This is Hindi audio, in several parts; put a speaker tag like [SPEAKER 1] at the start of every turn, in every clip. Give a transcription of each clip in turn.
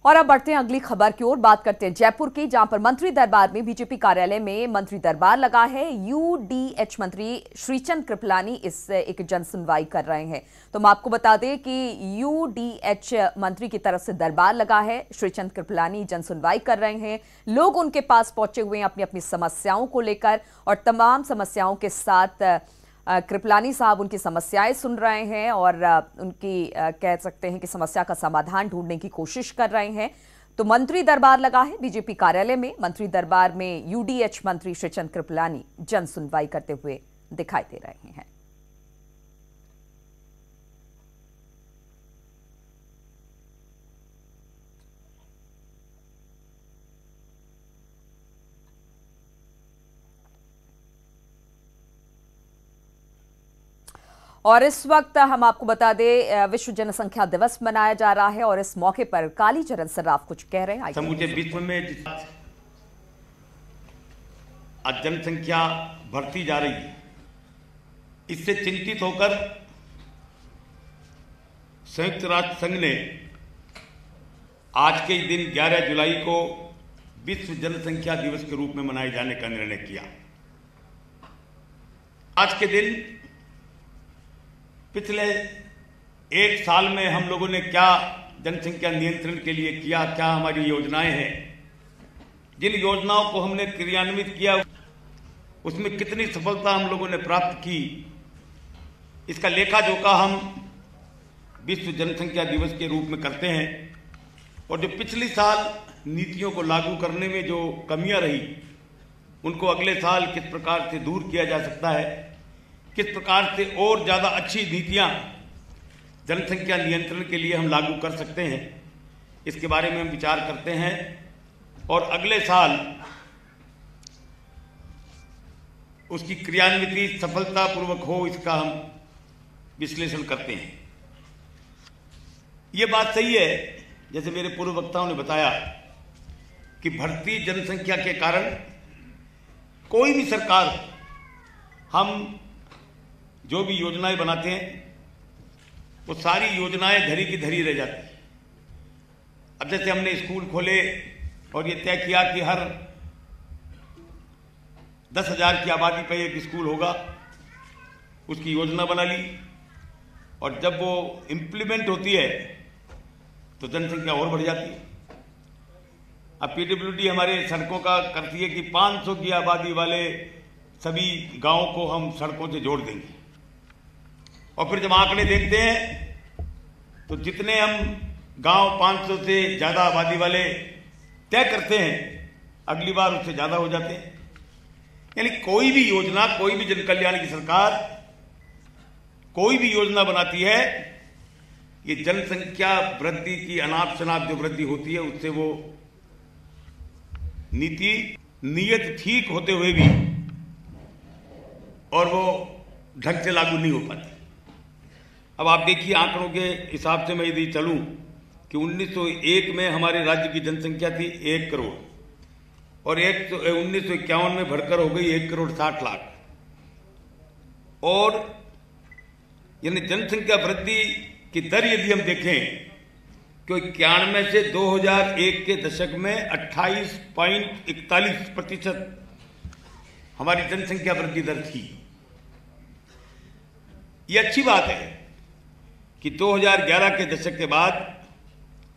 [SPEAKER 1] और अब बढ़ते हैं अगली खबर की ओर। बात करते हैं जयपुर की, जहां पर मंत्री दरबार में बीजेपी कार्यालय में मंत्री दरबार लगा है। यूडीएच मंत्री श्रीचंद कृपलानी इस एक जन सुनवाई कर रहे हैं। तो मैं आपको बता दें कि यूडीएच मंत्री की तरफ से दरबार लगा है। श्रीचंद कृपलानी जन सुनवाई कर रहे हैं। लोग उनके पास पहुंचे हुए हैं अपनी अपनी समस्याओं को लेकर, और तमाम समस्याओं के साथ कृपलानी साहब उनकी समस्याएं सुन रहे हैं और उनकी कह सकते हैं कि समस्या का समाधान ढूंढने की कोशिश कर रहे हैं। तो मंत्री दरबार लगा है बीजेपी कार्यालय में। मंत्री दरबार में यूडीएच मंत्री श्रीचंद कृपलानी जन सुनवाई करते हुए दिखाई दे रहे हैं। और इस वक्त हम आपको बता दें विश्व जनसंख्या दिवस मनाया जा रहा है और इस मौके पर कालीचरण सर्राफ कुछ कह रहे हैं।
[SPEAKER 2] समूचे विश्व में आज जनसंख्या बढ़ती जा रही है, इससे चिंतित होकर संयुक्त राष्ट्र संघ ने आज के दिन 11 जुलाई को विश्व जनसंख्या दिवस के रूप में मनाए जाने का निर्णय किया। आज के दिन पिछले एक साल में हम लोगों ने क्या जनसंख्या नियंत्रण के लिए किया, क्या हमारी योजनाएं हैं, जिन योजनाओं को हमने क्रियान्वित किया उसमें कितनी सफलता हम लोगों ने प्राप्त की, इसका लेखा जोखा हम विश्व जनसंख्या दिवस के रूप में करते हैं। और जो पिछली साल नीतियों को लागू करने में जो कमियां रही, उनको अगले साल किस प्रकार से दूर किया जा सकता है, किस प्रकार से और ज़्यादा अच्छी नीतियां जनसंख्या नियंत्रण के लिए हम लागू कर सकते हैं, इसके बारे में हम विचार करते हैं। और अगले साल उसकी क्रियान्विति सफलतापूर्वक हो, इसका हम विश्लेषण करते हैं। ये बात सही है, जैसे मेरे पूर्व वक्ताओं ने बताया, कि बढ़ती जनसंख्या के कारण कोई भी सरकार, हम जो भी योजनाएं बनाते हैं वो सारी योजनाएं धरी की धरी रह जाती हैं। अब जैसे हमने स्कूल खोले और ये तय किया कि हर 10,000 की आबादी पर एक स्कूल होगा, उसकी योजना बना ली, और जब वो इम्प्लीमेंट होती है तो जनसंख्या और बढ़ जाती है। अब पीडब्ल्यूडी हमारे सड़कों का करती है कि 500 की आबादी वाले सभी गांवों को हम सड़कों से जोड़ देंगे, और फिर जब आंकड़े देखते हैं तो जितने हम गांव 500 से ज्यादा आबादी वाले तय करते हैं, अगली बार उससे ज्यादा हो जाते हैं। यानी कोई भी योजना, कोई भी जन कल्याण की सरकार कोई भी योजना बनाती है, ये जनसंख्या वृद्धि की अनाप शनाप जो वृद्धि होती है उससे वो नीति नियत ठीक होते हुए भी और वो ढंग से लागू नहीं हो पाती। अब आप देखिए, आंकड़ों के हिसाब से मैं यदि चलूं कि 1901 में हमारे राज्य की जनसंख्या थी 1 करोड़, और 1951 में बढ़कर हो गई 1,60,00,000। और यानी जनसंख्या वृद्धि की दर यदि हम देखें तो 91 से 2001 के दशक में 28.41% हमारी जनसंख्या वृद्धि दर थी। ये अच्छी बात है कि 2011 के दशक के बाद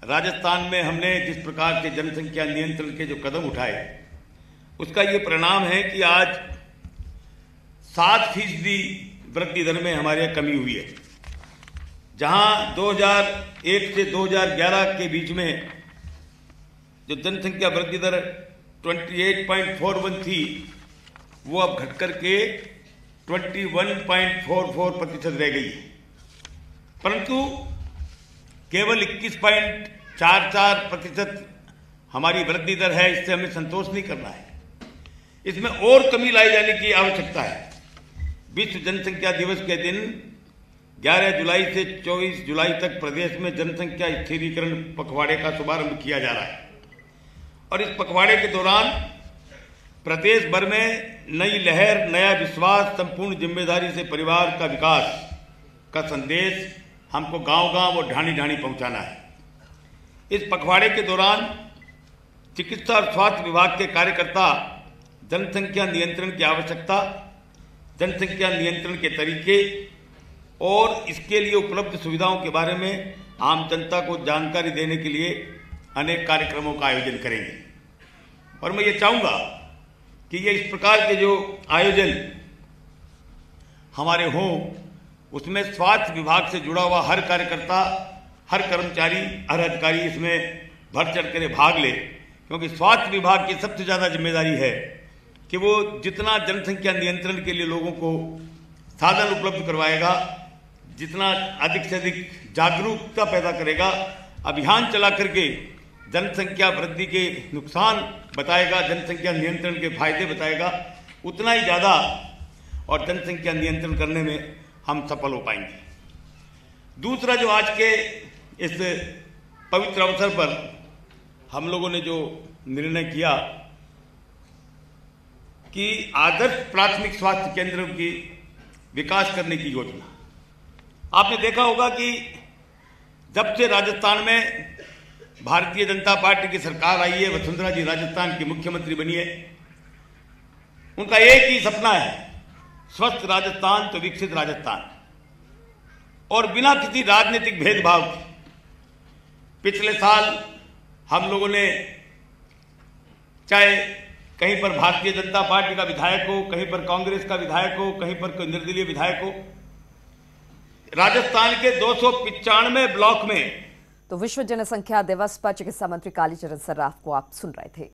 [SPEAKER 2] राजस्थान में हमने जिस प्रकार के जनसंख्या नियंत्रण के जो कदम उठाए, उसका ये परिणाम है कि आज 7% वृद्धि दर में हमारे यहाँ कमी हुई है। जहां 2001 से 2011 के बीच में जो जनसंख्या वृद्धि दर 28.41 थी, वो अब घटकर के 21.44% रह गई है। परंतु केवल 21.44% हमारी वृद्धि दर है, इससे हमें संतोष नहीं करना है, इसमें और कमी लाई जाने की आवश्यकता है। विश्व जनसंख्या दिवस के दिन 11 जुलाई से 24 जुलाई तक प्रदेश में जनसंख्या स्थिरीकरण पखवाड़े का शुभारंभ किया जा रहा है, और इस पखवाड़े के दौरान प्रदेश भर में नई लहर, नया विश्वास, संपूर्ण जिम्मेदारी से परिवार का विकास का संदेश हमको गांव-गांव और ढाणी-ढाणी पहुंचाना है। इस पखवाड़े के दौरान चिकित्सा और स्वास्थ्य विभाग के कार्यकर्ता जनसंख्या नियंत्रण की आवश्यकता, जनसंख्या नियंत्रण के तरीके और इसके लिए उपलब्ध सुविधाओं के बारे में आम जनता को जानकारी देने के लिए अनेक कार्यक्रमों का आयोजन करेंगे। और मैं ये चाहूँगा कि ये इस प्रकार के जो आयोजन हमारे हों, उसमें स्वास्थ्य विभाग से जुड़ा हुआ हर कार्यकर्ता, हर कर्मचारी, हर अधिकारी इसमें बढ़ चढ़ कर भाग ले, क्योंकि स्वास्थ्य विभाग की सबसे ज़्यादा जिम्मेदारी है कि वो जितना जनसंख्या नियंत्रण के लिए लोगों को साधन उपलब्ध करवाएगा, जितना अधिक से अधिक जागरूकता पैदा करेगा, अभियान चला करके जनसंख्या वृद्धि के नुकसान बताएगा, जनसंख्या नियंत्रण के फायदे बताएगा, उतना ही ज़्यादा और जनसंख्या नियंत्रण करने में हम सफल हो पाएंगे। दूसरा, जो आज के इस पवित्र अवसर पर हम लोगों ने जो निर्णय किया कि आदर्श प्राथमिक स्वास्थ्य केंद्रों की विकास करने की योजना, आपने देखा होगा कि जब से राजस्थान में भारतीय जनता पार्टी की सरकार आई है, वसुंधरा जी राजस्थान की मुख्यमंत्री बनी है, उनका एक ही सपना है, स्वस्थ राजस्थान तो विकसित राजस्थान। और बिना किसी राजनीतिक भेदभाव के पिछले साल हम लोगों ने, चाहे कहीं पर भारतीय जनता पार्टी का विधायक हो, कहीं पर कांग्रेस का विधायक हो, कहीं पर कोई निर्दलीय विधायक हो, राजस्थान के 295 ब्लॉक में।
[SPEAKER 1] तो विश्व जनसंख्या दिवस पर चिकित्सा मंत्री कालीचरण सर्राफ को आप सुन रहे थे।